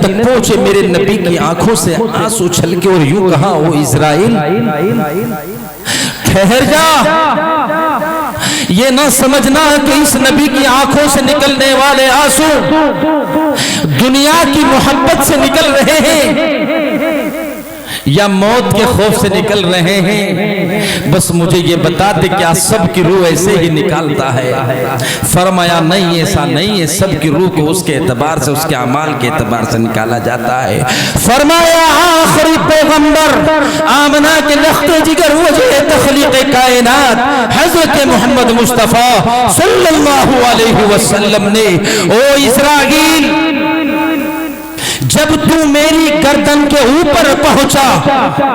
تک پہنچے میرے نبی کی آنکھوں سے آنسو چھلکے اور یوں کہا او اسرائیل ٹھہر جا، یہ نہ سمجھنا کہ اس نبی کی آنکھوں سے نکلنے والے آنسو دنیا کی محبت سے نکل رہے ہیں یا موت کے خوف سے نکل رہے ہیں، بس مجھے یہ بتا دے کیا سب کی روح ایسے ہی نکالتا ہے؟ فرمایا نہیں، ایسا نہیں ہے، سب کی روح کو اس کے اعتبار سے، اس کے اعمال کے اعتبار سے نکالا جاتا ہے۔ فرمایا آخری پیغمبر آمنہ کے لخت جگر وجہ تخلیق کائنات حضرت محمد مصطفیٰ صلی اللہ علیہ وسلم نے او اسرائیل جب تو میری گردن کے اوپر پہنچا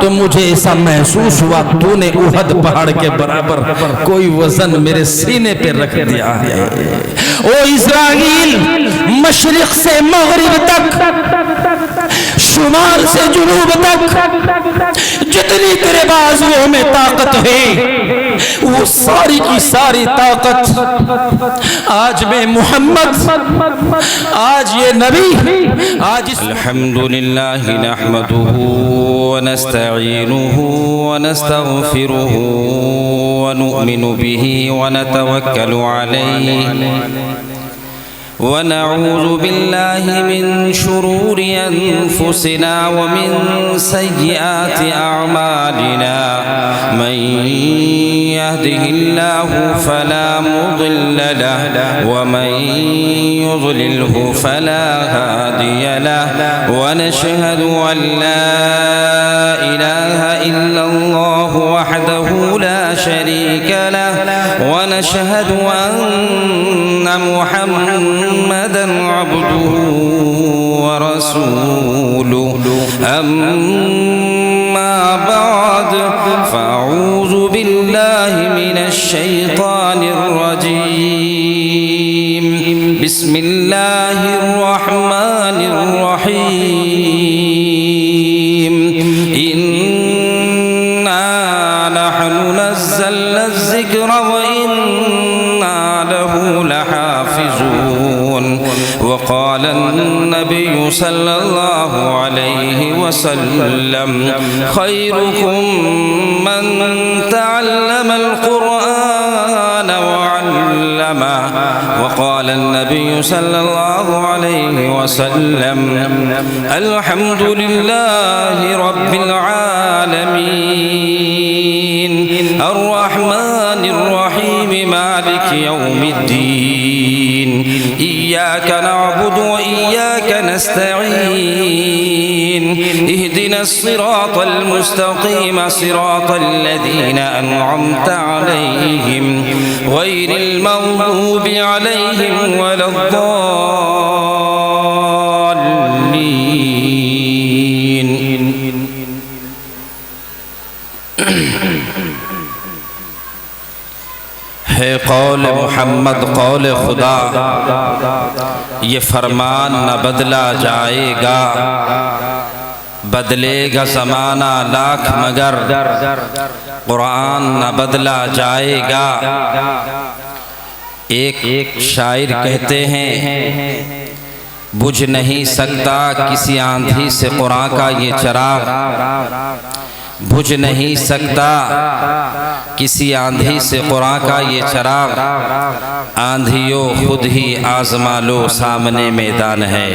تو مجھے ایسا محسوس ہوا تو نے احد پہاڑ کے برابر کوئی وزن میرے سینے پہ رکھ دیا ہے۔ او اسرائیل مشرق سے مغرب تک، شمال سے جنوب تک جتنی تیرے بازوؤں میں طاقت ہے وہ ساری کی ساری طاقت آج میں محمد، آج یہ نبی، آج الحمدللہ نحمده ونستعینه ونستغفره ونؤمن به ونتوکل علیہ ونعوذ بالله من شرور أنفسنا ومن سيئات أعمالنا من يهده الله فلا مضل له ومن يضلله فلا هادي له ونشهد أن لا إله إلا الله وحده لا شريك له ونشهد أن محمدًا عبده ورسوله أما بعد فأعوذ بالله من الشيطان الرجيم بسم الله الرحمن الرحيم إنا نحن نزلنا الذكر وإنا له لحافظون وقال النبي صلى الله عليه وسلم خيركم من تعلم القرآن وعلمه وقال النبي صلى الله عليه وسلم الحمد لله رب العالمين الرحمن الرحيم مالك يوم الدين إياك نعبد وإياك نستعين اهدنا الصراط المستقيم صراط الذين أنعمت عليهم غير المغضوب عليهم ولا الضالين ہے قول محمد قول خدا، یہ فرمان نہ بدلا جائے گا، بدلے گا زمانہ لاکھ مگر قرآن نہ بدلا جائے گا۔ ایک شاعر کہتے ہیں بجھ نہیں سکتا کسی آندھی سے قرآن کا یہ چراغ، بجھ نہیں سکتا کسی آندھی سے قرآن کا یہ چراغ، آندھیوں خود ہی آزما لو سامنے میدان ہے۔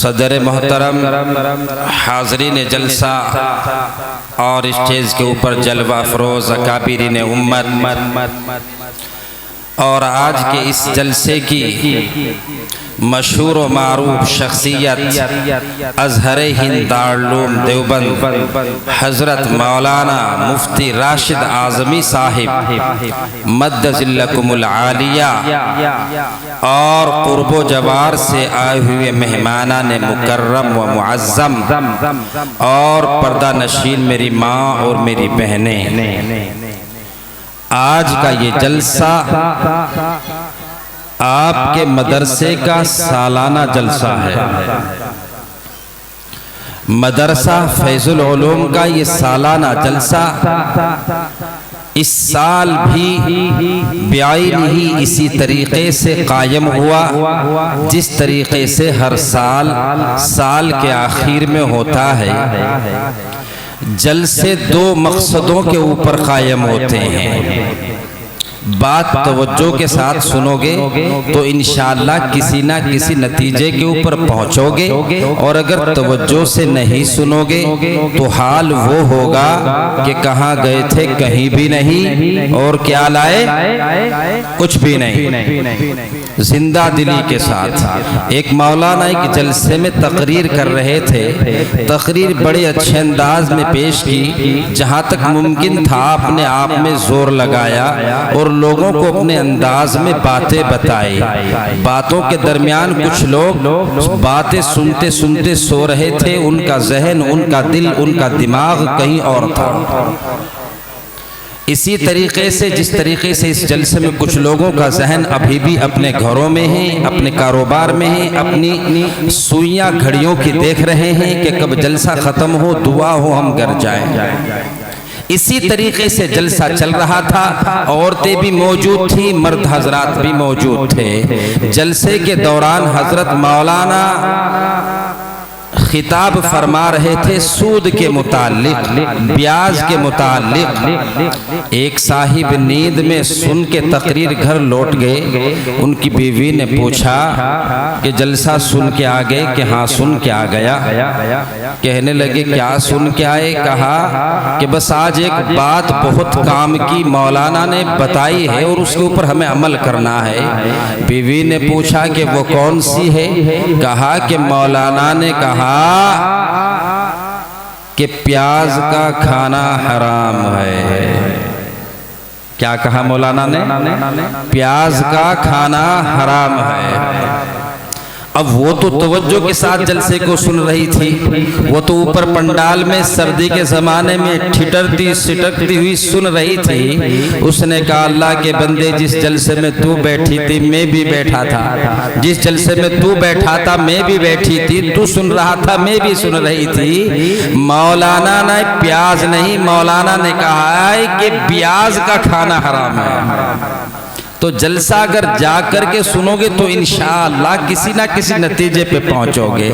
صدر محترم، حاضرین جلسہ اور اسٹیج کے اوپر جلوہ افروز اکابرین امت اور آج کے اس جلسے کی مشہور و معروف شخصیت ازہر ہند دارالعلوم دیوبند حضرت مولانا مفتی راشد اعظمی صاحب مد ذلکم العالیہ اور قرب و جوار سے آئے ہوئے مہمانان مکرم و معظم اور پردہ نشین میری ماں اور میری بہنیں، آج کا یہ جلسہ آپ کے مدرسے کا سالانہ جلسہ ہے۔ مدرسہ فیض العلوم کا یہ سالانہ جلسہ اس سال بھی بعین ہی اسی طریقے سے قائم ہوا جس طریقے سے ہر سال کے آخر میں ہوتا ہے۔ جلسے دو مقصدوں کے اوپر قائم ہوتے ہیں۔ بات توجہ کے ساتھ سنو گے تو انشاءاللہ کسی نہ کسی نتیجے کے اوپر پہنچو گے، اور اگر توجہ سے نہیں سنو گے تو حال وہ ہوگا کہ کہاں گئے تھے کہیں بھی نہیں، اور کیا لائے کچھ بھی نہیں۔ زندہ دلی کے ساتھ ایک مولانا ایک جلسے میں تقریر کر رہے تھے، تقریر بڑے اچھے انداز میں پیش کی، جہاں تک ممکن تھا اپنے آپ میں زور لگایا اور لوگوں کو اپنے انداز میں باتیں بتائی۔ باتوں کے درمیان کچھ لوگ باتیں سنتے سنتے سو رہے تھے، ان کا ذہن، ان کا دل، ان کا دماغ کہیں اور تھا۔ اسی طریقے سے جس طریقے سے اس جلسے میں کچھ لوگوں کا ذہن ابھی بھی اپنے گھروں میں ہے، اپنے کاروبار میں ہے، اپنی سوئیاں گھڑیوں کی دیکھ رہے ہیں کہ کب جلسہ ختم ہو، دعا ہو، ہم گھر جائیں۔ اسی طریقے سے جلسہ چل رہا تھا، عورتیں بھی موجود تھیں، مرد حضرات بھی موجود تھے۔ جلسے کے دوران حضرت مولانا خطاب فرما رہے تھے سود کے متعلق، بیاج کے متعلق۔ ایک صاحب نیند میں سن کے تقریر گھر لوٹ گئے، ان کی بیوی نے پوچھا کہ جلسہ سن کے آ گئے کہ ہاں سن کے آ گیا۔ کہنے لگے کیا سن کے آئے؟ کہا کہ بس آج ایک بات بہت کام کی مولانا نے بتائی ہے اور اس کے اوپر ہمیں عمل کرنا ہے۔ بیوی نے پوچھا کہ وہ کون سی ہے؟ کہا کہ مولانا نے کہا کہ پیاز کا کھانا حرام ہے۔ کیا کہا مولانا نے؟ پیاز کا کھانا حرام ہے۔ اب وہ تو توجہ کے ساتھ جلسے کو سن رہی تھی، وہ تو اوپر پنڈال میں سردی کے زمانے میں ٹھٹرتی سٹکتی ہوئی سن رہی تھی۔ اس نے کہا اللہ کے بندے، جس جلسے میں تو بیٹھی تھی میں بھی بیٹھا تھا، جس جلسے میں تو بیٹھا تھا میں بھی بیٹھی تھی، تو سن رہا تھا میں بھی سن رہی تھی۔ مولانا نے پیاز نہیں، مولانا نے کہا ہے کہ پیاز کا کھانا حرام ہے۔ تو جلسہ اگر جا کر کے سنو گے تو انشاءاللہ کسی نہ کسی نتیجے پہ پہنچو گے۔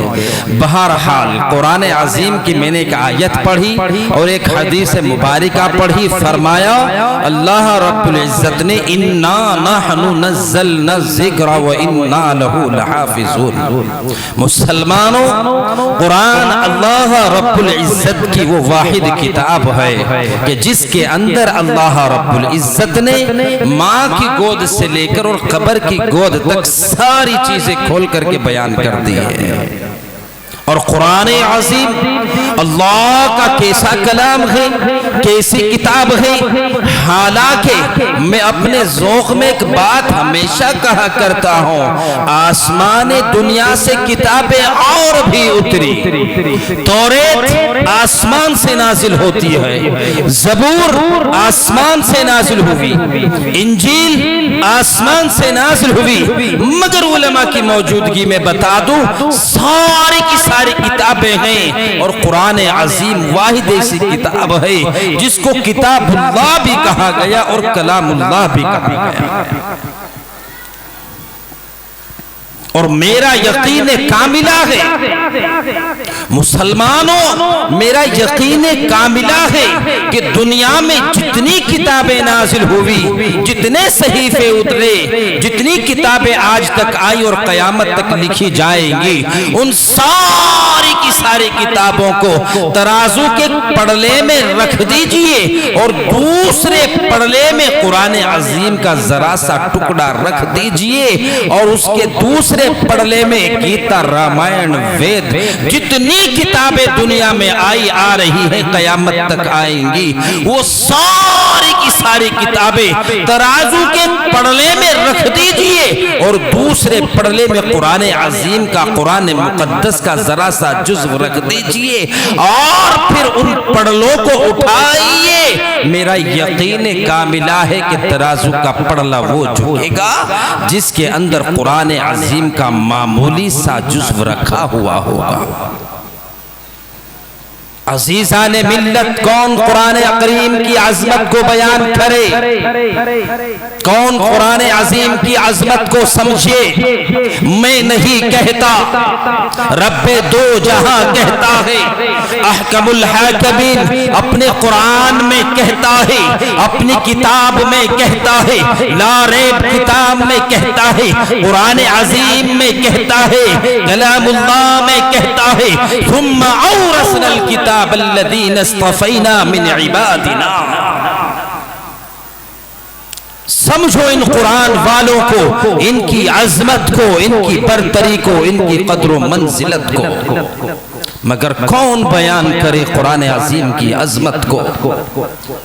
بہرحال قرآن عظیم کی میں نے ایک آیت پڑھی اور ایک حدیث مبارکہ پڑھی، فرمایا اللہ رب العزت نے اِنَّا نَحْنُ نَزَّلْنَا الذِّكْرَ وَإِنَّا لَهُ لَحَافِظُونَ۔ مسلمانوں، قرآن اللہ رب العزت کی وہ واحد کتاب ہے کہ جس کے اندر اللہ رب العزت نے ماں کی گود سے لے کر اور قبر کی گود تک ساری چیزیں کھول کر کے بیان کر دی ہے۔ اور قرآن عظیم اللہ کا کیسا کلام ہے، کیسی کتاب ہے۔ حالانکہ میں اپنے ذوق میں ایک بات ہمیشہ کہا کرتا ہوں، آسمان دنیا سے کتابیں اور بھی اتری۔ توریت آسمان سے نازل ہوتی ہے، زبور آسمان سے نازل ہوئی، انجیل آسمان سے نازل ہوئی، مگر علماء کی موجودگی میں بتا دوں ساری کی ساری کتابیں ہیں، اور قرآن عظیم واحد ایسی کتاب ہے جس کو کتاب اللہ بھی کہا گیا اور کلام اللہ بھی کہا گیا۔ اور میرا یقین کاملہ ہے مسلمانوں، میرا یقین کاملہ ہے کہ دنیا میں جتنی کتابیں نازل ہوئی، جتنے صحیفے اترے، جتنی کتابیں آج تک آئی اور قیامت تک لکھی جائیں گی، ان ساری کی ساری کتابوں کو ترازو کے پڑلے میں رکھ دیجئے اور دوسرے پڑلے میں قرآن عظیم کا ذرا سا ٹکڑا رکھ دیجئے، اور اس کے دوسرے پڑلے میں گیتا، رامائن، وید، جتنی کتابیں دنیا میں آ رہی ہیں قیامت تک آئیں گی، وہ ساری کی ساری کتابیں ترازو کے پڑلے میں رکھ دیجئے اور دوسرے پڑلے میں قرآن عظیم کا، قرآن مقدس کا ذرا سا جزو رکھ دیجئے، اور پھر ان پڑلوں کو اٹھائیے۔ میرا یقین کاملہ ہے کہ ترازو کا پڑلا وہ جھکے گا جس کے اندر قرآن عظیم کا معمولی سا جزو رکھا ہوا ہوگا۔ عزیزان ملت کون قرآن کریم کی عظمت کو بیان کرے؟ کون قرآن عظیم کی عظمت کو سمجھے؟ میں نہیں کہتا، رب دو جہاں کہتا ہے، احکم الحاکمین اپنے قرآن میں کہتا ہے، اپنی کتاب میں کہتا ہے، لا ریب کتاب میں کہتا ہے، قرآن عظیم میں کہتا ہے، کلام اللہ میں کہتا ہے، ثم اورثنا الکتاب الذین اصطفینا من عبادنا۔ سمجھو ان قرآن والوں کو، ان کی عظمت کو، ان کی برتری کو، ان کی قدر و منزلت کو، مگر کون بیان کرے قرآن عظیم کی عظمت کو؟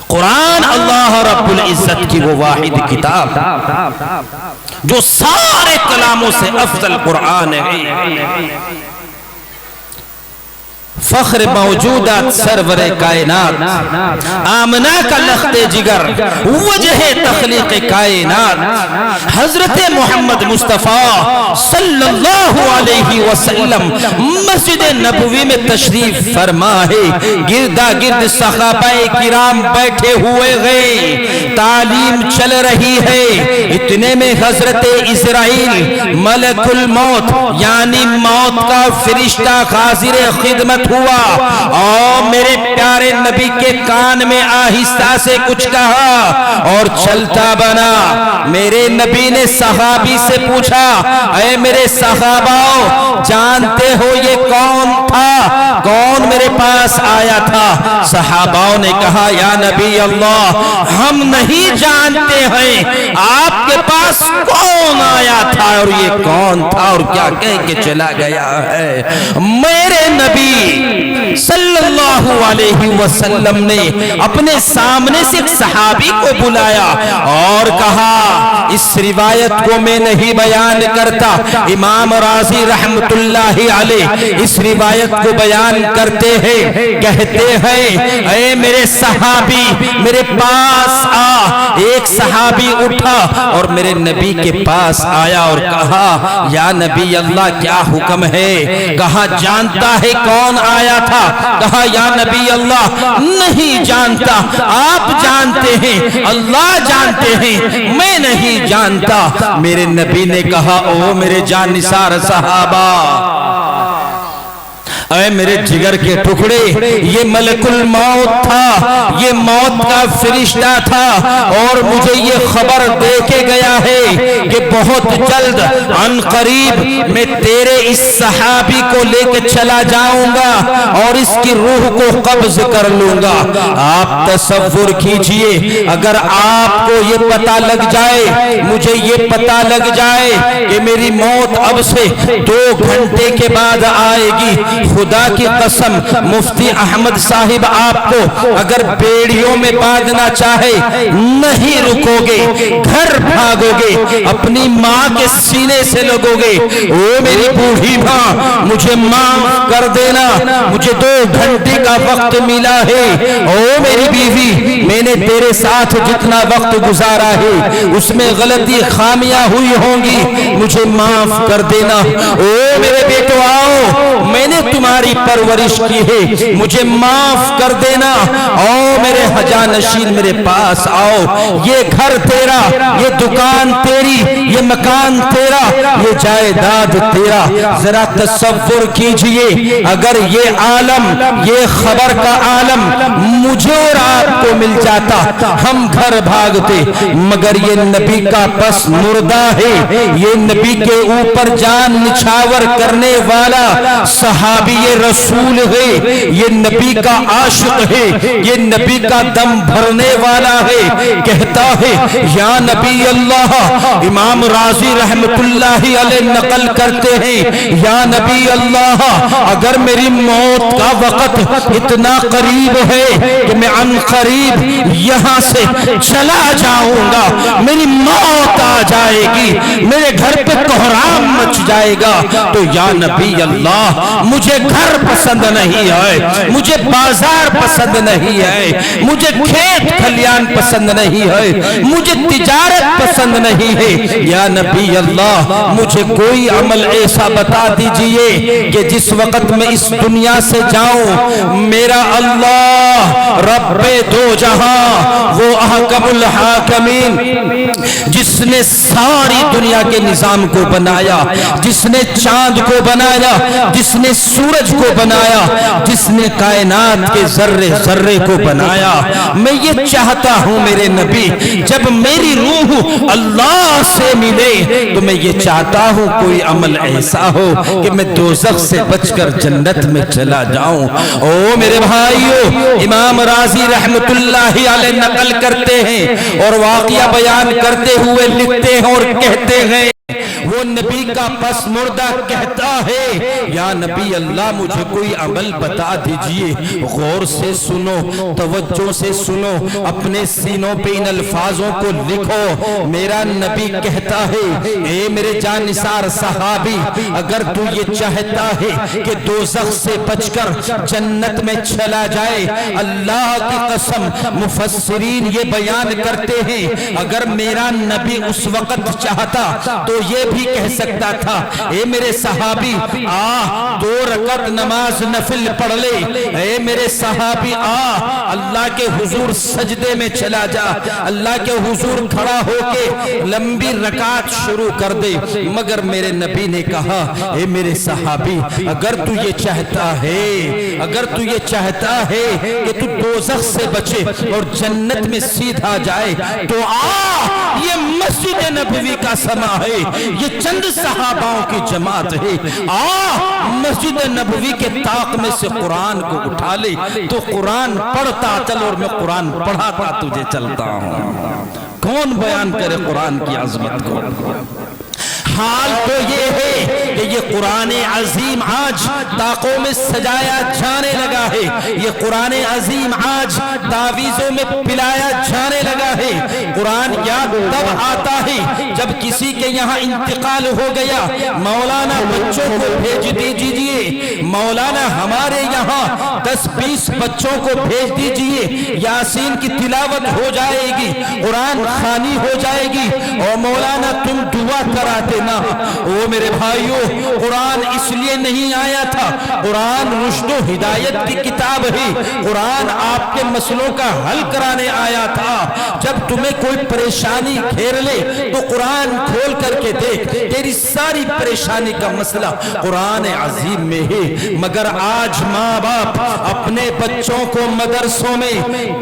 قرآن اللہ رب العزت کی وہ واحد کتاب جو سارے کلاموں سے افضل قرآن ہے، فخر موجودات سرور کائنات، آمنہ کا لخت جگر، وجہ تخلیق کائنات، حضرت محمد مصطفیٰ صلی اللہ علیہ وسلم مسجد نبوی میں تشریف فرما ہے، گردہ گرد صحابہ کرام بیٹھے ہوئے گئے، تعلیم چل رہی ہے، اتنے میں حضرت اسرائیل ملک الموت یعنی موت کا فرشتہ حاضر خدمت ہوا اور میرے پیارے نبی کے کان میں آہستہ سے کچھ کہا اور چلتا بنا۔ میرے نبی نے صحابی سے پوچھا، اے میرے صحاباؤ جانتے ہو یہ کون تھا؟ کون میرے پاس آیا تھا؟ صحاباؤں نے کہا یا نبی اللہ ہم نہیں جانتے ہیں آپ کے پاس کون آیا تھا اور یہ کون تھا اور کیا کہہ کے چلا گیا ہے۔ میرے نبی صلی اللہ علیہ وسلم نے اپنے سامنے سے ایک صحابی کو بلایا اور کہا، اس روایت کو میں نہیں بیان کرتا، امام رازی رحمت اللہ علیہ اس روایت کو بیان کرتے ہیں، کہتے ہیں اے میرے صحابی میرے پاس آ۔ ایک صحابی اٹھا اور میرے نبی کے پاس آیا اور کہا یا نبی اللہ کیا حکم ہے؟ کہا جانتا ہے کون آیا تھا؟ کہا یا نبی اللہ نہیں جانتا، آپ جانتے ہیں، اللہ جانتے ہیں، میں نہیں جانتا۔ میرے نبی نے کہا او میرے جان نثار صحابہ، اے میرے جگر کے ٹکڑے، یہ ملک الموت تھا، یہ موت کا فرشتہ تھا اور مجھے یہ خبر دے کے گیا ہے کہ بہت جلد عن قریب میں تیرے اس صحابی کو لے کے چلا جاؤں گا اور اس کی روح کو قبض کر لوں گا۔ آپ تصور کیجئے اگر آپ کو یہ پتہ لگ جائے، مجھے یہ پتہ لگ جائے کہ میری موت اب سے 2 گھنٹے کے بعد آئے گی، خدا کی قسم مفتی احمد صاحب آپ کو اگر بیڑیوں میں باندھنا چاہے نہیں رکو گے، گھر بھاگو گے، اپنی ماں کے سینے سے لگو گے، او میری بوڑھی ماں مجھے معاف کر دینا، مجھے 2 گھنٹے کا وقت ملا ہے، او میری بیوی میں نے تیرے ساتھ جتنا وقت گزارا ہے اس میں غلطی خامیاں ہوئی ہوں گی، مجھے معاف کر دینا۔ او میرے بیٹو آؤ، میں نے تمہاری پرورش کی ہے، مجھے معاف کر دینا، آؤ میرے حجانشین میرے پاس آؤ، یہ گھر تیرا، یہ دکان تیری، یہ مکان تیرا، یہ جائیداد تیرا۔ ذرا تصور کیجئے اگر یہ عالم، یہ خبر کا عالم مجھے اور آپ کو مل جاتا ہم گھر بھاگتے، مگر یہ نبی کا پس مردہ ہے، یہ نبی کے اوپر جان نچھاور کرنے والا صحابی رسول ہے، یہ نبی کا عاشق ہے، یہ نبی کا دم بھرنے والا ہے، کہتا ہے یا نبی اللہ، امام رازی رحمت اللہ علیہ نقل کرتے ہیں یا نبی اللہ اگر میری موت کا وقت اتنا قریب ہے کہ میں عن قریب یہاں سے چلا جاؤں گا، میری موت آ جائے گی، میرے گھر پہ کوہرام مچ جائے گا، تو یا نبی اللہ مجھے گھر پسند نہیں ہے، مجھے بازار پسند نہیں ہے، مجھے کھیت کھلیان پسند نہیں ہے، مجھے تجارت پسند نہیں ہے۔ یا نبی اللہ مجھے کوئی عمل ایسا بتا دیجئے کہ جس وقت میں اس دنیا سے جاؤں میرا اللہ رب دو جہاں، وہ احکم الحاکمین، جس نے ساری دنیا کے نظام کو بنایا، جس نے چاند کو بنایا، جس نے سورج کو بنایا، جس نے کائنات کے ذرے ذرے کو بنایا، میں یہ چاہتا ہوں میرے نبی جب میری روح اللہ سے ملے تو میں یہ چاہتا ہوں کوئی عمل ایسا ہو کہ میں دوزخ سے بچ کر جنت میں چلا جاؤں۔ او میرے بھائیو، امام رازی رحمت اللہ علیہ نقل کرتے ہیں اور واقعہ بیان کرتے ہوئے لکھتے ہیں اور کہتے ہیں، وہ نبی کا پس مردہ کہتا ہے یا نبی اللہ مجھے کوئی عمل بتا دیجئے۔ غور سے سنو، توجہ سے سنو، اپنے سینوں پہ ان الفاظوں کو لکھو۔ میرا نبی کہتا ہے، اے میرے جانثار صحابی، اگر تو یہ چاہتا ہے کہ دوزخ سے بچ کر جنت میں چلا جائے، اللہ کی قسم مفسرین یہ بیان کرتے ہیں اگر میرا نبی اس وقت چاہتا تو یہ بھی کہہ سکتا تھا، اے میرے صحابی 2 رکعت نماز نفل پڑھ لے، اے میرے صحابی اللہ کے حضور سجدے میں چلا جا، اللہ کے حضور کھڑا ہو کے لمبی رکعت شروع کر دے۔ مگر میرے نبی نے کہا، اے میرے صحابی اگر تو یہ چاہتا ہے، اگر تو یہ چاہتا ہے کہ تو دوزخ سے بچے اور جنت میں سیدھا جائے تو یہ مسجد نبوی کا سما ہے، یہ چند صحاباؤں کی جماعت ہے، مسجد نبوی کے طاق میں سے قرآن کو اٹھا لے تو قرآن پڑھتا چل اور میں قرآن پڑھاتا تجھے چلتا ہوں۔ کون بیان کرے قرآن کی عظمت کو؟ حال تو یہ ہے کہ یہ قرآن عظیم آج طاقوں میں سجایا جانے لگا ہے، یہ قرآن عظیم آج تعویذوں میں پلایا جانے لگا ہے۔ قرآن یاد تب آتا ہے جب کسی کے یہاں انتقال ہو گیا، مولانا بچوں کو بھیج دیجئے، مولانا ہمارے یہاں 10-20 بچوں کو بھیج دیجئے، یاسین کی تلاوت ہو جائے گی، قرآن خوانی ہو جائے گی، اور مولانا تم دعا کراتے نا۔ او میرے بھائیو، قرآن اس لیے نہیں آیا تھا، قرآن رشد و ہدایت کی کتاب ہے، قرآن آپ کے مسئلوں کا حل کرانے آیا تھا۔ جب تمہیں کوئی پریشانی گھیر لے تو قرآن کھول کر کے دیکھ، تیری ساری پریشانی کا مسئلہ قرآن عظیم میں ہے۔ مگر آج ماں باپ اپنے بچوں کو مدرسوں میں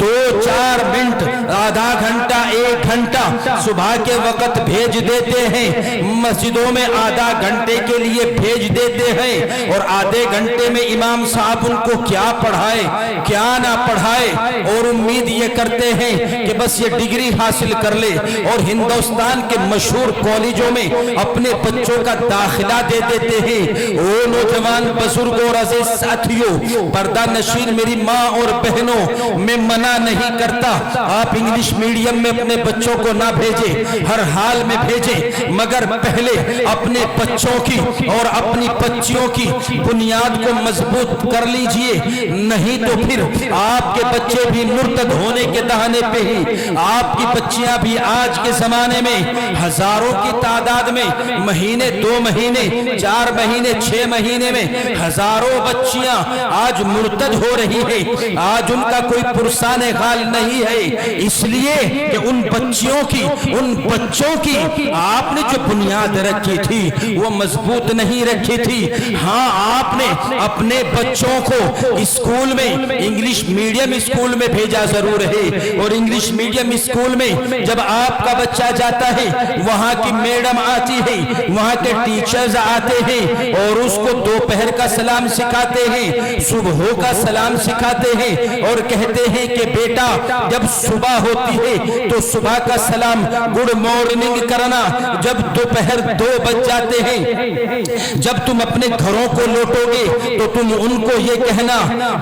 2-4 منٹ، آدھا گھنٹہ، 1 گھنٹہ صبح کے وقت بھیج دیتے ہیں، مسجدوں میں آدھا گھنٹے کے لیے بھیج دیتے ہیں، اور آدھے گھنٹے میں امام صاحب ان کو کیا پڑھائے کیا نہ پڑھائے، اور امید یہ کرتے ہیں کہ بس یہ ڈگری حاصل کر لے، اور ہندوستان کے مشہور کالجوں میں اپنے بچوں کا داخلہ دے دیتے ہیں۔ او نوجوان بزرگوں اور عزیز ساتھیوں، پردہ نشین میری ماں اور بہنوں، میں منع نہیں کرتا آپ انگلش میڈیم میں اپنے بچوں کو نہ بھیجیں، ہر حال میں بھیجیں، مگر پہلے اپنے بچوں کی اور اپنی بچیوں کی بنیاد کو مضبوط کر لیجئے، نہیں تو پھر آپ کے بچے بھی مرتد ہونے کے دہانے پہ ہی، آپ کی بچیاں بھی آج کے زمانے میں ہزاروں کی تعداد میں، مہینے 2 مہینے 4 مہینے 6 مہینے میں ہزاروں بچیاں آج مرتد ہو رہی ہیں، آج ان کا کوئی پرسان غال نہیں ہے، اس لیے کہ ان بچیوں کی، ان بچوں کی آپ نے جو بنیاد رکھی تھی وہ مضبوط نہیں رکھی تھی۔ ہاں آپ نے اپنے بچوں کو اسکول میں، انگلش میڈیم اسکول میں بھیجا ضرور ہے، اور انگلش میڈیم اسکول میں جب آپ کا بچہ جاتا ہے وہاں کی میڈم آتی ہے، وہاں کے ٹیچرز آتے ہیں اور اس کو دوپہر کا سلام سکھاتے ہیں، صبح کا سلام سکھاتے ہیں، اور کہتے ہیں کہ بیٹا جب صبح ہوتی ہے تو صبح کا سلام گڈ مارننگ کرنا، جب دوپہر 2 بج جاتے ہیں جب تم اپنے گھروں کو لوٹو گے تو تم ان کو یہ کہنا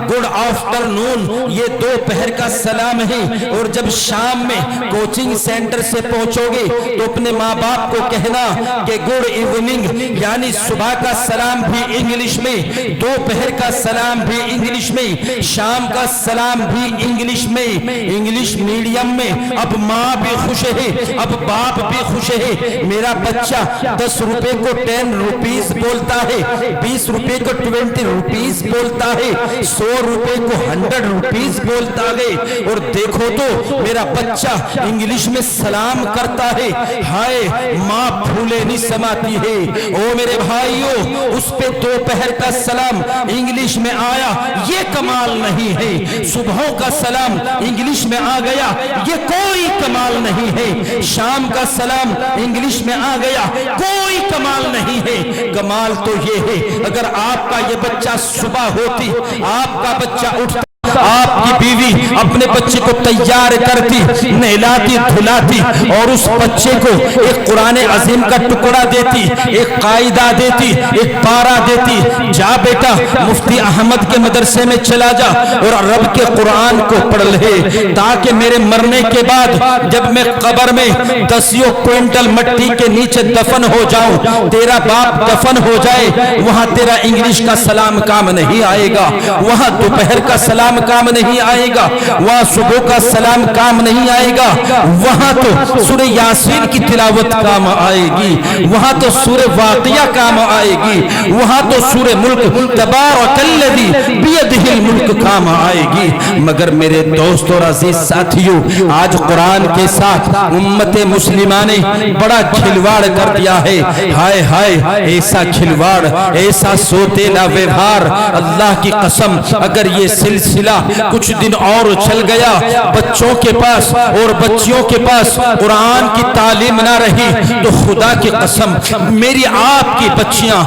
گڈ آفٹر نون، یہ دوپہر کا سلام ہے، اور جب شام میں کوچنگ سینٹر سے پہنچو گے تو اپنے ماں باپ کو کہنا کہ گڈ ایوننگ، یعنی صبح کا سلام بھی انگلش میں، دوپہر کا سلام بھی انگلش میں، شام کا سلام بھی انگلش میں، انگلش میڈیم میں۔ اب ماں بھی خوش ہے، اب باپ بھی خوش ہے، میرا بچہ 10 روپے کو 10 روپیز بولتا ہے، 20 روپے کو 20 روپیز بولتا ہے، 100 روپے کو 100 روپیز بولتا ہے، اور دیکھو تو میرا بچہ انگلش میں سلام کرتا ہے۔ ہائے ماں پھولے نہیں سماتی ہے۔ او میرے بھائیوں، اس پہ دوپہر کا سلام انگلش میں آیا، یہ کمال نہیں ہے۔ صبحوں کا سلام انگلش میں آ گیا، یہ کوئی کمال نہیں ہے۔ شام کا سلام انگلش میں آ گیا، کوئی کمال نہیں ہے۔ کمال تو یہ ہے اگر آپ کا یہ بچہ صبح ہوتی، آپ کا بچہ اٹھتا، آپ کی بیوی اپنے بچے کو تیار کرتی، نہلاتی دھلاتی، اور اس بچے کو ایک قرآن عظیم کا ٹکڑا دیتی، ایک قاعدہ دیتی، ایک پارہ دیتی، جا بیٹا مفتی احمد کے مدرسے میں چلا جا اور رب کے قرآن کو پڑھ لے، تاکہ میرے مرنے کے بعد جب میں قبر میں 10 کوئنٹل مٹی کے نیچے دفن ہو جاؤں، تیرا باپ دفن ہو جائے، وہاں تیرا انگلش کا سلام کام نہیں آئے گا، وہاں دوپہر کا سلام کام نہیں آئے گا، وہاں صبح کا سلام کام نہیں آئے گا، وہاں تو سورہ یاسین کی تلاوت کام آئے گی، وہاں تو سورہ واقعہ کام آئے گی، وہاں تو سورہ ملک تبارک الذی بیدہ الملک کام آئے گی۔ مگر میرے دوست اور عزیز ساتھیوں، آج قرآن کے ساتھ امت مسلمہ نے بڑا کھلواڑ کر دیا ہے۔ ہائے ہائے، ایسا کھلواڑ، ایسا سوتیلا ویوہار، اللہ کی قسم اگر یہ سلسلہ کچھ دن اور چل گیا، بچوں کے پاس اور بچیوں کے پاس قرآن کی تعلیم نہ رہی تو خدا کی قسم میری آپ کی بچیاں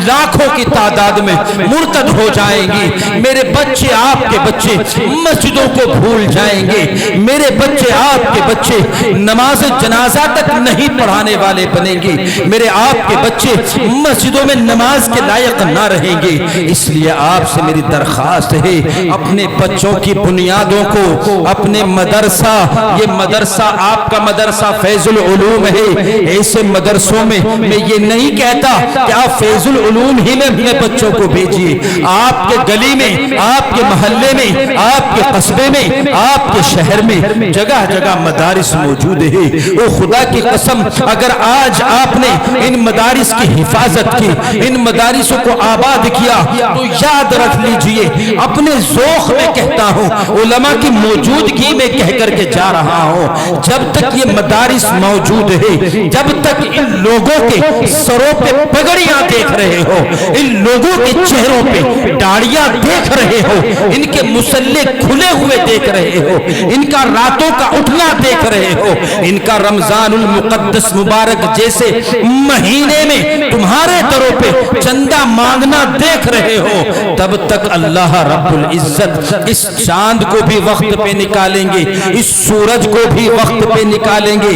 لاکھوں کی تعداد میں مرتد ہو جائیں گی، میرے بچے آپ کے بچے مسجدوں کو بھول جائیں گے، میرے بچے آپ کے بچے نماز جنازہ تک نہیں پڑھانے والے بنیں گے، میرے آپ کے بچے مسجدوں میں نماز کے لائق نہ رہیں گے۔ اس لیے آپ سے میری درخواست ہے، اپنے بچوں کی بنیادوں کو اپنے مدرسہ، یہ مدرسہ آپ کا مدرسہ فیض العلوم ہے، ایسے مدرسوں میں میں یہ نہیں کہتا کہ آپ فیض العلوم ہی میں اپنے بچوں کو بھیجیے، آپ کے گلی میں، آپ کے محلے میں، آپ کے قصبے میں، آپ کے شہر میں جگہ جگہ مدارس موجود ہے۔ او خدا کی قسم اگر آج آپ نے ان مدارس کی حفاظت کی، ان مدارسوں کو آباد کیا تو یاد رکھ لیجئے، اپنے ذوق میں کہتا ہوں، علماء کی موجودگی میں کہہ کر کے جا رہا ہوں، جب تک یہ مدارس موجود ہے، جب تک ان لوگوں کے سروں پہ پگڑیاں دیکھ رہے ہو، ان لوگوں کے چہروں پہ داڑیاں دیکھ رہے ہو، ان کے مسلح کھلے ہوئے دیکھ رہے ہو، ان کا راتوں کا اٹھنا دیکھ رہے ہو، ان کا رمضان المقدس مبارک جیسے مہینے میں تمہارے دروں پہ چندہ مانگنا دیکھ رہے ہو، تب تک اللہ رب العزت اس چاند کو بھی وقت پہ نکالیں گے، اس سورج کو بھی وقت پہ نکالیں گے۔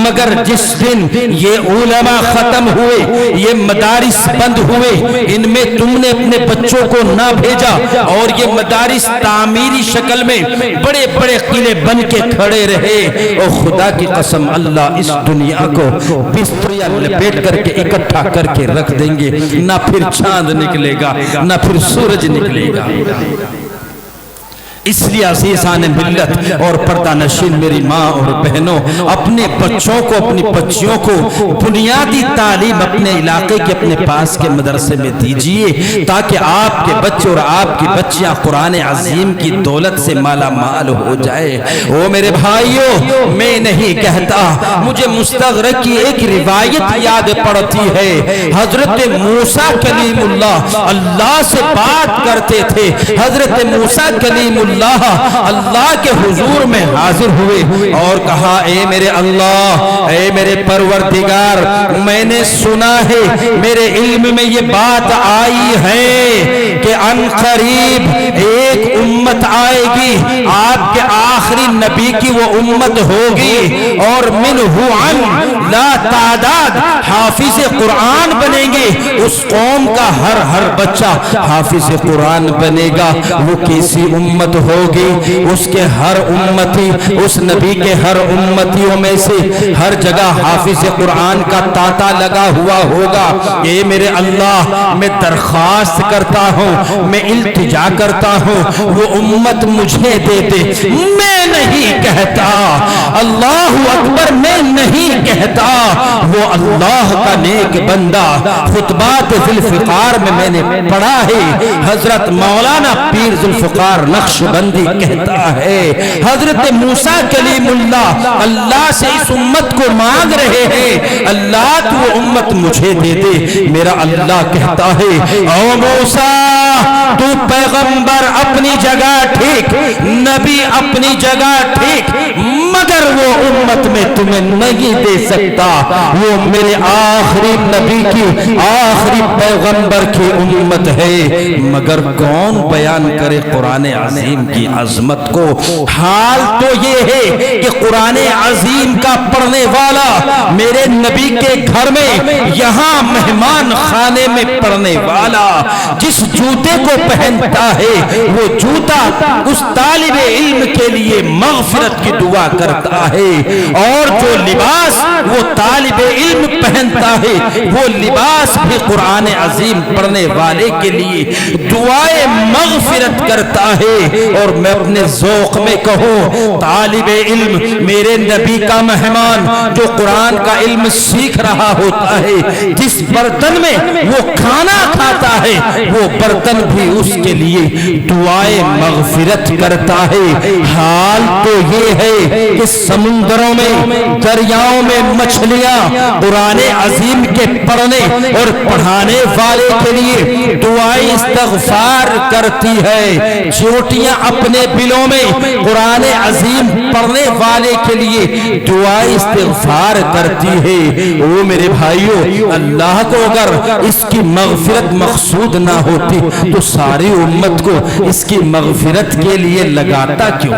مگر جس دن یہ علماء ختم ہوئے، یہ مدارس بند ہوئے، ان میں تم نے اپنے بچوں کو نہ بھیجا اور یہ مدارس تعمیری شکل میں بڑے بڑے قلعے بن کے کھڑے رہے، اور خدا کی قسم اللہ اس دنیا کو بستریاں لپیٹ کر کے اکٹھا کر کے رکھ دیں گے، نہ پھر چاند نکلے گا نہ پھر سورج نکلے گا۔ اس لیے عزیزان ملت اور پردہ نشین میری ماں اور بہنوں، اپنے بچوں کو، اپنی بچیوں کو بنیادی تعلیم اپنے علاقے کے اپنے پاس کے مدرسے میں دیجئے، تاکہ آپ کے بچے اور آپ کی بچیاں قرآن عظیم کی دولت سے مالا مال ہو جائے۔ او میرے بھائیوں، میں نہیں کہتا، مجھے مستغرق کی ایک روایت یاد پڑتی ہے۔ حضرت موسیٰ کلیم اللہ اللہ سے بات کرتے تھے، حضرت موسیٰ کلیم اللہ کے حضور میں حاضر ہوئے اور کہا، اے میرے اللہ، اے میرے پروردگار، میں نے سنا ہے، میرے علم میں یہ بات آئی ہے کہ ان قریب ایک امت آئے گی، آپ کے آخری نبی کی وہ امت ہوگی، اور منہ عن لا تعداد حافظ قرآن بنیں گے، اس قوم کا ہر بچہ حافظ قرآن بنے گا۔ وہ کیسی امت ہوگی؟ اس کے ہر امتی، اس نبی کے ہر امتیوں میں سے ہر جگہ حافظ قرآن کا تانتا لگا ہوا ہوگا۔ اے میرے اللہ، میں درخواست کرتا ہوں، میں التجا کرتا ہوں، وہ امت مجھے دے دے۔ میں نہیں کہتا اللہ اکبر، میں نہیں کہتا، وہ اللہ کا نیک بندہ خطبات ذوالفقار میں نے پڑھا ہے، حضرت مولانا پیر ذوالفقار نقشبندی کہتا ہے، حضرت موسیٰ کلیم اللہ سے اس امت کو مانگ رہے ہیں، اللہ تو وہ امت مجھے دے دے۔ میرا اللہ کہتا ہے، او موسیٰ تو پیغمبر اپنی جگہ ٹھیک، نبی اپنی جگہ ٹھیک، مگر وہ امت میں تمہیں نہیں دے سکتا، وہ میرے آخری نبی کی، آخری پیغمبر کی امت ہے۔ مگر کون بیان کرے قرآن عظیم کی عظمت کو؟ حال تو یہ ہے کہ قرآن عظیم کا پڑھنے والا میرے نبی کے گھر میں، یہاں مہمان خانے میں پڑھنے والا جس جوتے کو پہنتا ہے، وہ جوتا اس طالب علم کے لیے مغفرت کی دعا کرتا ہے، اور جو لباس وہ طالب علم پہنتا ہے، وہ لباس بھی قرآن عظیم پڑھنے والے کے لیے دعائے مغفرت کرتا ہے۔ اور میں اپنے ذوق میں کہوں، طالب علم میرے نبی کا مہمان جو قرآن کا علم سیکھ رہا ہوتا ہے، جس برتن میں وہ کھانا کھاتا ہے، وہ برتن بھی اس کے لیے دعائے مغفرت کرتا ہے۔ حال تو یہ ہے کہ سمندروں میں، دریاؤں میں مچھلیاں قرآن عظیم کے پڑھنے اور پڑھانے والے کے لیے دعائے استغفار کرتی ہے، چوٹیاں اپنے بلوں میں قرآن عظیم پڑھنے والے کے لیے دعائے استغفار کرتی ہے۔ او میرے بھائیو، اللہ کو اگر اس کی مغفرت مقصود نہ ہوتی تو ساری امت کو اس کی مغفرت کے لیے لگاتا کیوں؟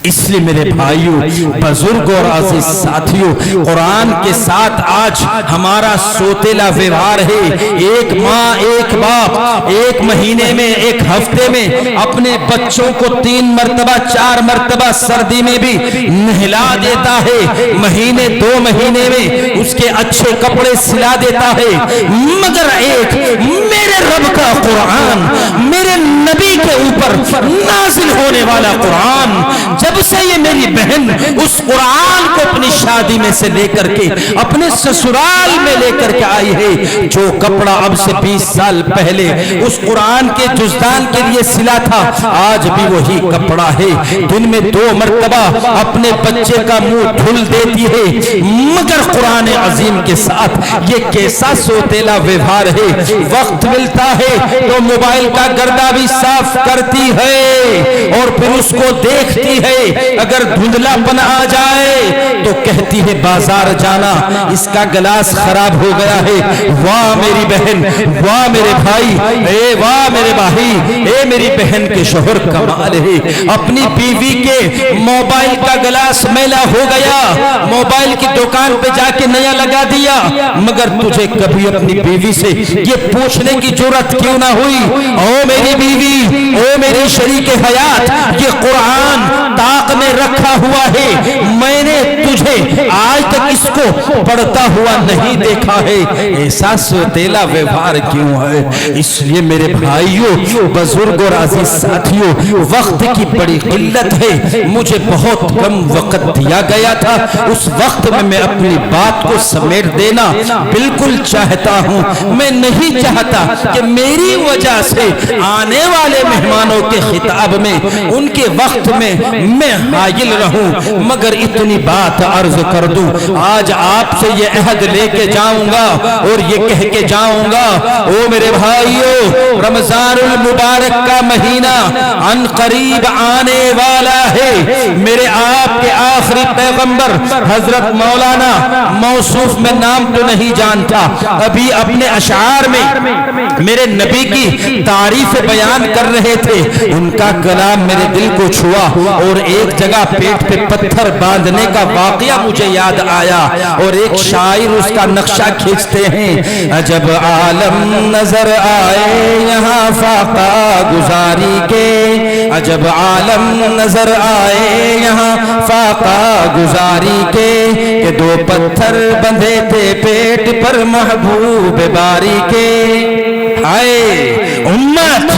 اس لیے میرے بھائیو، بزرگ اور عزیز ساتھیو، قرآن کے ساتھ آج ہمارا سوتیلا ویوہار ہے۔ ایک ماں، ایک باپ ایک مہینے میں، ایک ہفتے میں اپنے بچوں کو 3 مرتبہ 4 مرتبہ سردی میں بھی نہلا دیتا ہے، مہینے 2 مہینے میں اس کے اچھے کپڑے سلا دیتا ہے، مگر ایک میرے رب کا قرآن، میرے نبی کے اوپر نازل ہونے والا قرآن، جب سے یہ میری بہن اس قرآن کو اپنی شادی میں سے لے کر کے اپنے سسرال میں لے کر کے آئی ہے، جو کپڑا اب سے 20 سال پہلے اس قرآن کے جزدان کے لیے سلا تھا، آج بھی وہی کپڑا ہے، دن میں 2 مرتبہ اپنے بچے کا منہ دھل دیتی ہے، مگر قرآن عظیم کے ساتھ یہ کیسا سوتیلا ویوہار ہے؟ وقت ملتا ہے تو موبائل کا گردہ بھی صاف کرتی ہے اور پھر اس کو دیکھتی ہے، اگر دھندلا پن آ جائے تو کہتی ہے بازار جانا، اس کا گلاس خراب ہو گیا ہے۔ واہ میری بہن، واہ میرے بھائی، اے واہ میرے بھائی، اے میری بہن کے شوہر کمال ہے، اپنی بیوی کے موبائل کا گلاس میلا ہو گیا، موبائل کی دکان پہ جا کے نیا لگا دیا، مگر تجھے کبھی اپنی بیوی سے یہ پوچھنے کی جرات کیوں نہ ہوئی، او میری بیوی، او میری شریک حیات، یہ قرآن طاق میں رکھا ہوا ہے، میں نے تجھے آج تک اس کو پڑھتا ہوا نہیں دیکھا ہے، ایسا سوتیلا ویوہار کیوں ہے؟ اس لیے میرے بھائیوں، بزرگ اور عزیز ساتھیوں، وقت کی بڑی قلت ہے، مجھے بہت کم وقت دیا گیا تھا، اس وقت میں اپنی بات کو سمیٹ دینا بالکل چاہتا ہوں، میں نہیں چاہتا کہ میری وجہ سے آنے والے مہمانوں کے خطاب میں، ان کے وقت میں میں حائل رہوں، مگر اتنی بات عرض کر دوں، آج آپ سے یہ عہد لے کے جاؤں گا اور یہ کہہ کے جاؤں گا، او میرے بھائیو، رمضان المبارک کا مہینہ عن قریب آنے والا ہے، میرے آپ کے آخری پیغمبر حضرت مولانا موصوف میں نام تو نہیں جانتا، ابھی اپنے اشعار میں میرے نبی کی تعریف بیان کر رہے تھے، ان کا کلام میرے دل کو چھوا اور ایک جگہ پیٹ پہ پتھر باندھنے کا واقعہ مجھے یاد آیا اور ایک شاعر اس کا نقشہ کھینچتے ہیں، عجب عالم نظر آئے یہاں فاقہ گزاری کے، عجب عالم نظر آئے یہاں فاقہ گزاری کے، کہ دو پتھر بندھے تھے پیٹ پر محبوب باری کے۔ آئے امت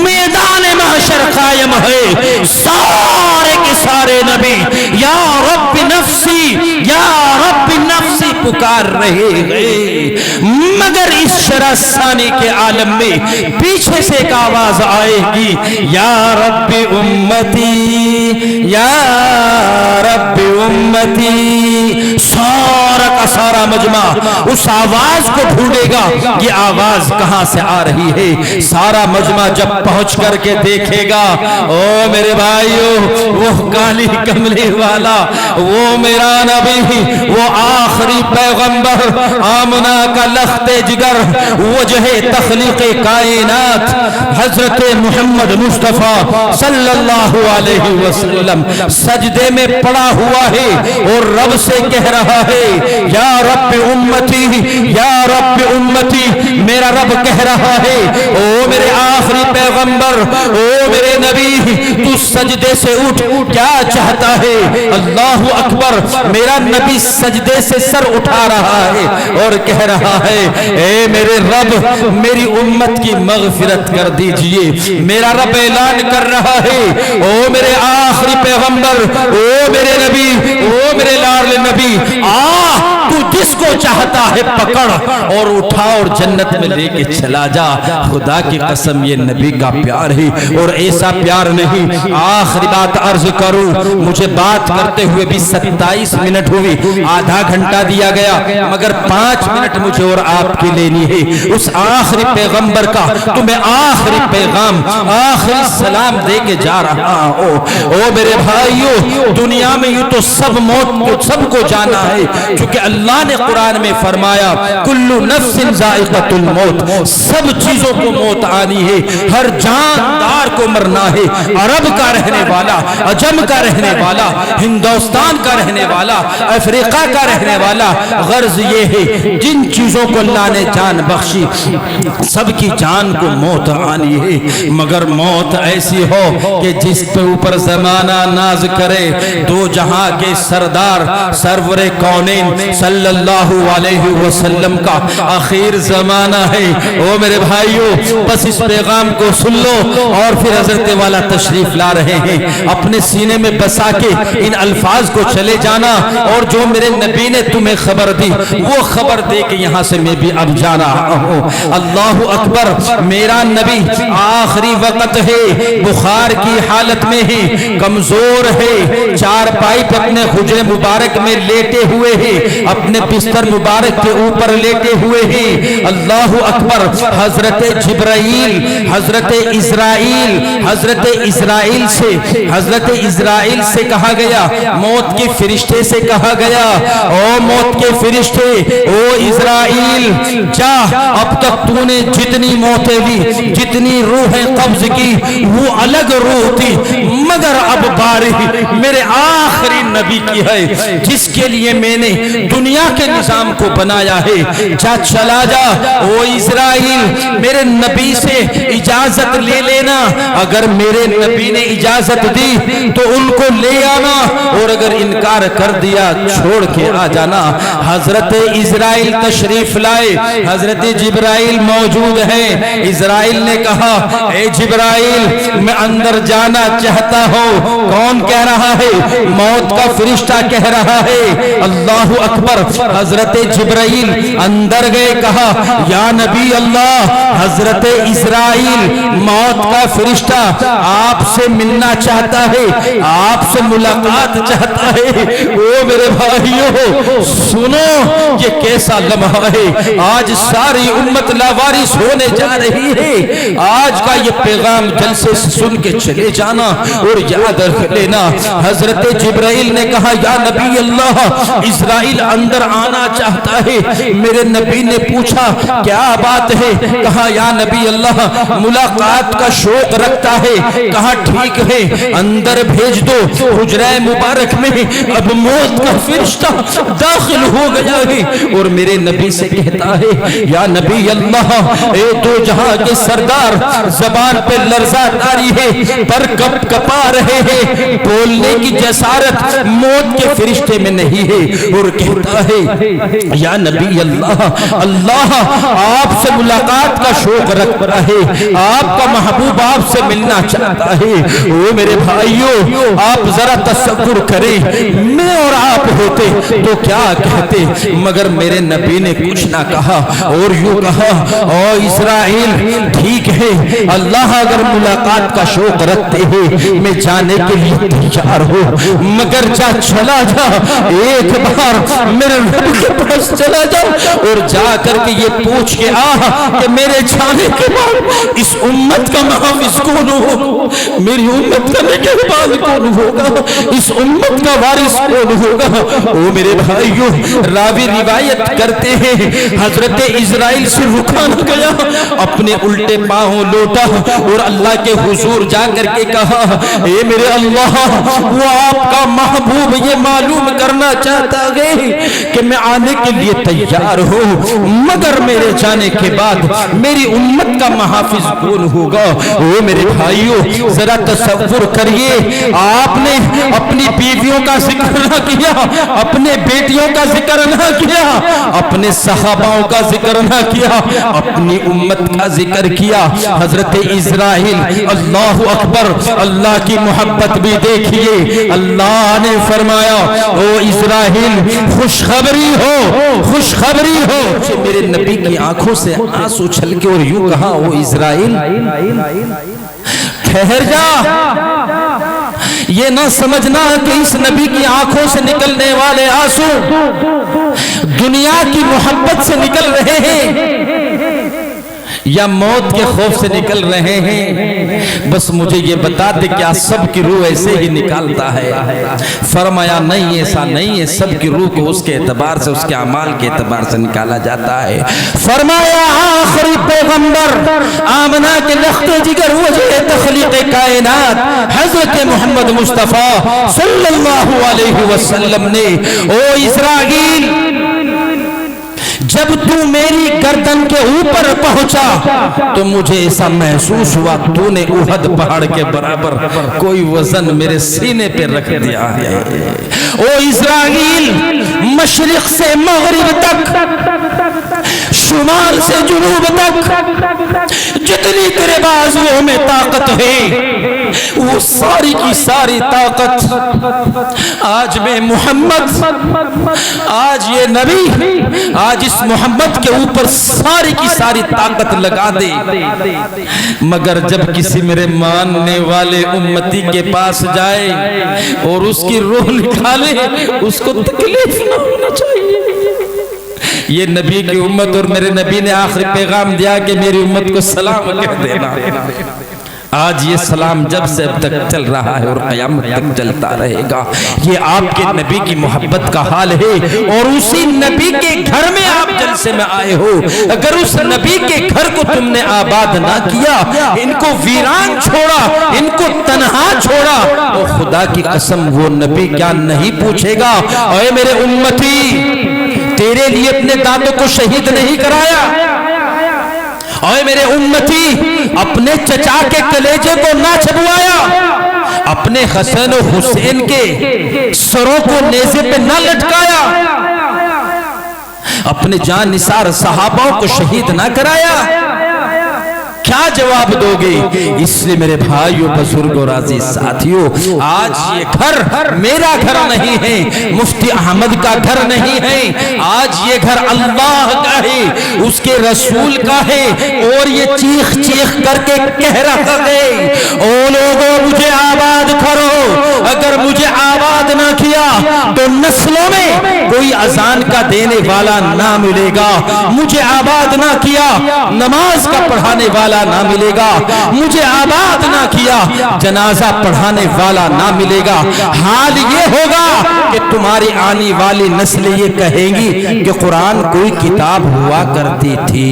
میدان محشر قائم ہے، سارے کے سارے نبی یا رب نفسی یا رب نفسی پکار رہے ہیں، مگر اس شرح ثانی کے عالم میں پیچھے سے ایک آواز آئے گی، یا رب امتی یا رب امتی۔ سارا کا سارا مجمع اس آواز کو ڈھونڈے گا، یہ آواز کہاں سے آ رہی ہے؟ سارا مجمع جب پہنچ کر کے دیکھے گا، او میرے بھائیو، وہ کالی کملی والا، وہ میرا نبی، وہ آخری پیغمبر، آمنہ کا لخت جگر، وجہ تخلیق کائنات، حضرت محمد مصطفیٰ صلی اللہ علیہ وسلم سجدے میں پڑا ہوا ہے اور رب سے کہہ رہا ہے، یا رب امتی یا رب امتی۔ میرا رب کہہ رہا ہے، او میرے آخری پیغمبر، او میرے نبی، تو سجدے سے اٹھ، کیا چاہتا ہے؟ اللہ اکبر۔ میرا نبی سجدے سے سر اٹھا رہا ہے اور کہہ رہا ہے، اے میرے رب، میری امت کی مغفرت کر دیجئے۔ میرا رب اعلان کر رہا ہے، او میرے آخری پیغمبر، او میرے نبی، او میرے لاڈلے نبی، تو جس کو چاہتا ہے پکڑ اور اٹھا اور جنت میں لے کے چلا جا۔ خدا کی قسم یہ نبی کا پیار ہے اور ایسا پیار نہیں۔ آخری بات عرض کروں، مجھے بات کرتے ہوئے بھی 27 منٹ ہوئی، آدھا گھنٹہ دیا گیا، مگر 5 منٹ مجھے اور آپ کی لینی ہے۔ اس آخری پیغمبر کا تو میں آخری پیغام، آخری سلام دے کے جا رہا ہوں۔ او میرے بھائیو، دنیا میں یوں تو سب موت کو سب کو جانا ہے، کیونکہ اللہ نے قرآن میں فرمایا، کل نفس ذائقۃ الموت، سب چیزوں کو موت آنی ہے، ہر جاندار کو مرنا ہے۔ عرب کا رہنے والا، عجم کا رہنے والا، ہندوستان کا رہنے والا، افریقہ کا رہنے والا، غرض یہ ہے جن چیزوں کو اللہ نے جان بخشی سب کی جان کو موت آنی ہے، مگر موت ایسی ہو کہ جس پہ اوپر زمانہ ناز کرے، دو جہاں کے سردار سرور کونین صلی اللہ علیہ وسلم کا آخر زمانہ ہے۔ او میرے بھائیو، بس اس پیغام کو سن لو اور پھر حضرت والا تشریف لا رہے ہیں، اپنے سینے میں بسا کے ان الفاظ کو چلے جانا، اور جو میرے نبی نے تمہیں خبر دی وہ خبر دے کے یہاں سے میں بھی اب جا رہا ہوں۔ اللہ اکبر۔ میرا نبی آخری وقت ہے، بخار کی حالت میں ہے، کمزور ہے، چار پائی پہ اپنے حجرے مبارک میں لیٹے ہوئے ہیں، اپنے بستر مبارک کے اوپر لیٹے ہوئے ہیں۔ اللہ اکبر۔ حضرت جبرائیل، حضرت اسرائیل سے کہا گیا، موت کے فرشتے سے کہا گیا، او موت کے فرشتے، او اسرائیل، جا، اب تک تو نے جتنی موتیں لی، جتنی روحیں قبض کی، وہ الگ روح تھی، مگر اب باری میرے آخری نبی کی ہے، جس کے لیے میں نے دنیا کے نظام کو بنایا ہے۔ جا، چلا جا، او اسرائیل، میرے نبی سے اجازت لے لینا، اگر میرے نبی نے اجازت دی تو ان کو لے آنا، اور اگر انکار کر دیا چھوڑ کے آ جانا۔ حضرت اسرائیل تشریف لائے، حضرت جبرائیل موجود ہیں۔ اسرائیل نے کہا، اے جبرائیل، میں اندر جانا چاہتا ہوں۔ کون کہہ رہا ہے؟ موت کا فرشتہ کہہ رہا ہے۔ اللہ اکبر۔ حضرت جبرائیل اندر گئے، کہا، یا نبی اللہ، حضرت اسرائیل موت کا فرشتہ آپ سے ملنا چاہتا ہے، آپ سے ملاقات چاہتا ہے۔ او میرے بھائیو، سنو، یہ کیسا لمحہ ہے۔ آج ساری امت لاوارث ہونے جا رہی ہے۔ آج کا یہ پیغام جلسے سے سن کے چلے جانا اور یاد رکھ لینا۔ حضرت جبرائیل نے کہا، یا نبی اللہ، اسرائیل اندر آنا چاہتا ہے۔ میرے نبی نے پوچھا کیا بات ہے؟ کہا یا نبی اللہ ملاقات کا شوق رکھتا ہے، کہا ٹھیک ہے اندر بھیج دو۔ حجرہ مبارک میں اب موت کا فرشتہ داخل ہو گیا ہے اور میرے نبی سے کہتا ہے یا نبی اللہ اے دو جہاں کے سردار، زبان پہ لرزہ طاری ہے پر کپ کپا رہے ہیں، بولنے کی جسارت موت کے فرشتے میں نہیں ہے، اور کہتا ہے یا نبی اللہ اللہ آپ سے ملاقات کا شوق رکھتا ہے، آپ کا محبوب آپ سے ملنا چاہتا ہے۔ او میرے بھائیوں آپ ذرا تصور کریں میں اور آپ ہوتے تو کیا کہتے، مگر میرے نبی نے کچھ نہ کہا اور یوں کہا او اسرائیل ٹھیک ہے اللہ اگر ملاقات کا شوق رکھتے ہیں میں جانے کے لیے تیار ہوں، مگر جا چلا جا ایک بار میرے رب کے پاس چلا جا اور جا کر کے یہ پوچھ کے کہ میرے جانے کے بعد اس امت کا محافظ کون ہوگا، میری امت کا نگہبان کون ہوگا، اس امت کا وارث کون ہوگا۔ او میرے بھائیوں راوی روایت کرتے ہیں حضرت اسرائیل سے رکا نہ گیا، اپنے الٹے پاؤں لوٹا اور اللہ کے حضور جا کر کے کہا اے میرے اللہ وہ آپ کا محبوب یہ معلوم کرنا چاہتا ہے کہ میں آنے کے لیے تیار ہوں، مگر میرے جانے کے بعد میری امت کا محافظ کون ہوگا۔ او میرے بھائیوں ذرا تصور کریے آپ نے اپنی بیویوں کا ذکر نہ کیا، اپنے بیٹیوں کا ذکر نہ کیا، اپنے صحاباؤں کا ذکر نہ کیا، اپنی امت کا ذکر کیا۔ حضرت اسرائیل اللہ اکبر اللہ کی محبت بھی دیکھیے، اللہ نے فرمایا او اسرائیل خوشخبری ہو خوشخبری ہو۔ میرے نبی کی آنکھوں سے آنسو چھلکے اور یوں کہا او اسرائیل ٹھہر جا، یہ نہ سمجھنا کہ اس نبی کی آنکھوں سے نکلنے والے آنسو دنیا کی محبت سے نکل رہے ہیں یا موت کے خوف سے نکل رہے ہیں، بس مجھے یہ بتا دے کیا سب کی روح ایسے ہی نکالتا ہے؟ فرمایا نہیں ایسا نہیں ہے، سب کی روح کو اس کے اعتبار سے اس کے اعمال کے اعتبار سے نکالا جاتا ہے۔ فرمایا آخری پیغمبر آمنہ کے لخت جگر وجہ تخلیق کائنات حضرت محمد مصطفیٰ صلی اللہ علیہ وسلم نے او اسرائیل جب تو میری گردن کے اوپر پہنچا تو مجھے ایسا محسوس ہوا تو نے احد پہاڑ کے برابر کوئی وزن میرے سینے پہ رکھ دیا ہے۔ او اسرائیل مشرق سے مغرب تک شمال سے جنوب تک جتنی تیرے بازوؤں میں طاقت ہے وہ ساری کی ساری طاقت آج میں محمد، آج یہ نبی، آج اس محمد کے اوپر ساری کی ساری طاقت لگا دے، مگر جب کسی میرے ماننے والے امتی کے پاس جائے اور اس کی روح نکالے اس کو تکلیف نہ ہونا چاہیے۔ یہ نبی کی امت اور میرے نبی نے آخری پیغام دیا کہ میری امت کو سلام کہہ دینا۔ آج یہ سلام جب سے اب تک چل رہا ہے اور قیامت تک چلتا رہے گا، یہ آپ کے نبی کی محبت کا حال ہے، اور اسی نبی کے گھر میں آپ جلسے میں آئے ہو، اگر اس نبی کے گھر کو تم نے آباد نہ کیا، ان کو ویران چھوڑا، ان کو تنہا چھوڑا، تو خدا کی قسم وہ نبی کیا نہیں پوچھے گا اے میرے امتی تیرے لیے اپنے دادوں کو شہید نہیں کرایا، اے میرے امتی اپنے چچا کے کلیجے کو نہ چھپوایا، اپنے حسین و حسین کے سروں کو نیزے پہ نہ لٹکایا، اپنے جان نثار صحابوں کو شہید نہ کرایا، کیا جواب دو گے؟ اس لیے میرے بھائیو بزرگوں راضی ساتھیوں آج یہ گھر میرا گھر نہیں ہے، مفتی احمد کا گھر نہیں ہے، آج یہ گھر اللہ کا ہے، اس کے رسول کا ہے، اور یہ چیخ چیخ کر کے کہہ رہا ہے او لوگوں مجھے آباد کرو، اگر مجھے آباد نہ کیا تو نسلوں میں کوئی اذان کا دینے والا نہ ملے گا، مجھے آباد نہ کیا نماز کا پڑھانے والا نہ ملے گا، مجھے آباد نہ کیا جنازہ پڑھانے والا نہ ملے گا۔ حال یہ ہوگا کہ تمہاری آنے والی نسل یہ کہیں گی کہ قرآن کوئی کتاب ہوا کرتی تھی،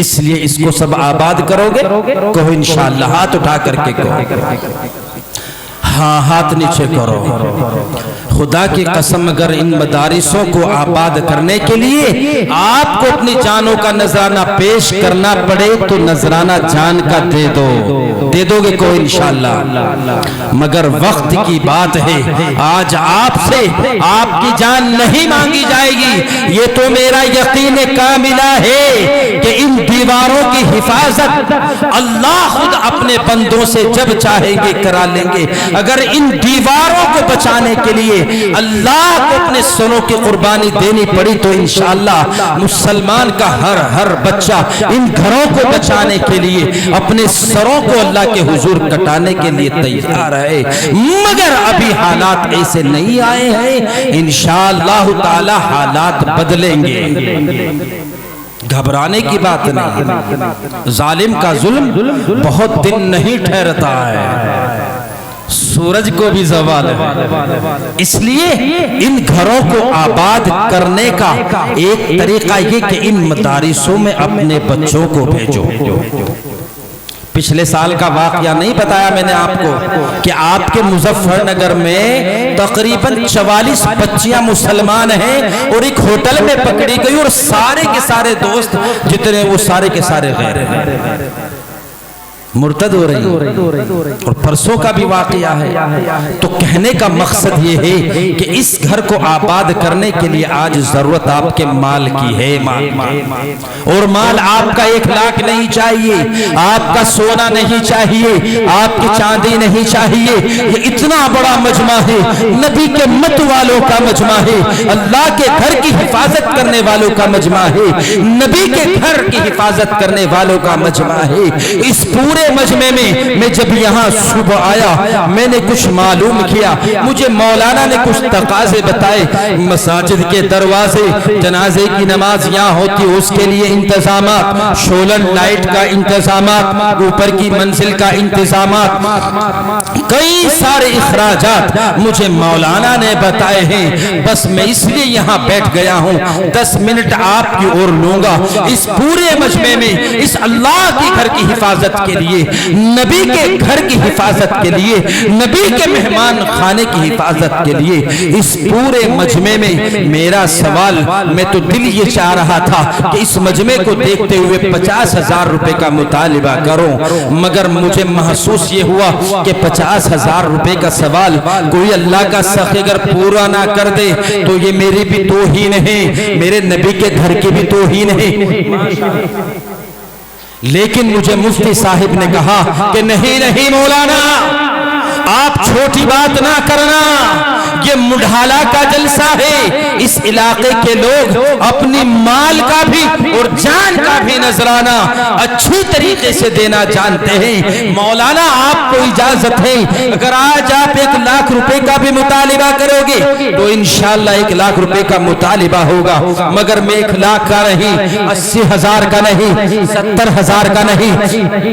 اس لیے اس کو سب آباد کرو گے؟ کہو انشاءاللہ، ہاتھ اٹھا کر کے کہو، ہاں ہاتھ نیچے کرو۔ خدا کی قسم اگر ان مدارسوں کو آباد کرنے کے لیے آپ کو اپنی جانوں کا نذرانہ پیش کرنا پڑے تو نذرانہ جان کا دے دو گے کو انشاءاللہ، مگر وقت کی بات ہے، آج آپ سے آپ کی جان نہیں مانگی جائے گی۔ یہ تو میرا یقین کاملہ ہے کہ ان دیواروں کی حفاظت اللہ خود اپنے بندوں سے جب چاہیں گے کرا لیں گے۔ اگر ان دیواروں کو بچانے کے لیے اللہ کو اپنے سروں کی قربانی دینی پڑی تو انشاءاللہ مسلمان کا ہر بچہ ان گھروں کو بچانے کے لیے اپنے سروں کو اللہ کے حضور کٹانے کے لیے تیار ہے، مگر ابھی حالات ایسے نہیں آئے ہیں، انشاءاللہ تعالی حالات بدلیں گے، گھبرانے کی بات نہیں۔ ظالم کا ظلم بہت دن نہیں ٹھہرتا ہے، سورج کو بھی زوال ہے، اس لیے ان گھروں کو آباد کرنے کا ایک طریقہ یہ کہ ان مدارسوں میں اپنے بچوں کو بھیجو۔ پچھلے سال کا واقعہ نہیں بتایا میں نے آپ کو کہ آپ کے مظفر نگر میں تقریباً 44 بچیاں مسلمان ہیں اور ایک ہوٹل میں پکڑی گئی اور سارے کے سارے دوست جتنے وہ سارے کے سارے غیر ہیں، مرتد ہو رہی، اور پرسوں کا بھی واقعہ ہے۔ تو کہنے کا مقصد یہ ہے کہ اس گھر کو آباد کرنے کے لیے آج ضرورت آپ کے مال کی ہے، اور مال آپ کا 1 لاکھ نہیں چاہیے، آپ کا سونا نہیں چاہیے، آپ کی چاندی نہیں چاہیے، یہ اتنا بڑا مجمع ہے، نبی کے مت والوں کا مجمع ہے، اللہ کے گھر کی حفاظت کرنے والوں کا مجمع ہے، نبی کے گھر کی حفاظت کرنے والوں کا مجمع ہے۔ اس پورے مجمع میں جب یہاں صبح آیا میں نے کچھ معلوم کیا، مجھے مولانا نے کچھ تقاضے بتائے، مساجد کے دروازے، جنازے کی نماز یہاں ہوتی اس کے لیے انتظامات، شولن لائٹ کا انتظامات، اوپر کی منزل کا انتظامات، کئی سارے اخراجات مجھے مولانا نے بتائے ہیں۔ بس میں اس لیے یہاں بیٹھ گیا ہوں، 10 منٹ آپ کی اور لوں گا اس پورے مجمع میں، اس اللہ کی گھر کی حفاظت کے لیے، نبی کے گھر کی حفاظت کے لیے، نبی کے مہمان خانے کی حفاظت کے لیے، اس پورے مجمع میں میرا سوال، میں تو دل یہ چاہ رہا تھا کہ اس مجمع کو دیکھتے ہوئے 50,000 روپے کا مطالبہ کروں، مگر مجھے محسوس یہ ہوا کہ 50,000 روپے کا سوال کوئی اللہ کا سخی اگر پورا نہ کر دے تو یہ میری بھی توہین ہے، میرے نبی کے گھر کی بھی توہین ہے۔ لیکن مجھے مفتی صاحب نے کہا کہ نہیں مولانا، آپ چھوٹی بات نہ کرنا، یہ مڈھالا کا جلسہ ہے، اس علاقے کے لوگ اپنی مال کا بھی اور جان کا بھی نذرانہ اچھی طریقے سے دینا جانتے ہیں۔ مولانا آپ کو اجازت ہے اگر آج آپ 1 لاکھ روپے کا بھی مطالبہ کرو گے تو انشاءاللہ 1 لاکھ روپے کا مطالبہ ہوگا، مگر میں 1 لاکھ کا نہیں، 80,000 کا نہیں، 70,000 کا نہیں،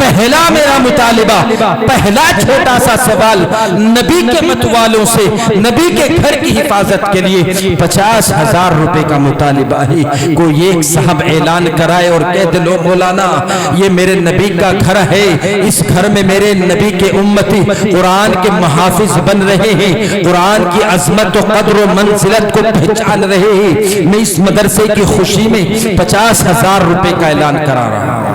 پہلا میرا مطالبہ، پہلا چھوٹا سا سوال نبی کے مت والوں سے، نبی کے گھر کی حفاظت کے لیے 50,000 روپے کا مطالبہ ہے۔ کوئی ایک صاحب اعلان کرائے اور کہہ دلو مولانا یہ میرے نبی کا گھر ہے، اس گھر میں میرے نبی کے امتی قرآن کے محافظ بن رہے ہیں، قرآن کی عظمت و قدر و منزلت کو پہچان رہے ہیں، میں اس مدرسے کی خوشی میں 50,000 روپے کا اعلان کرا رہا ہوں۔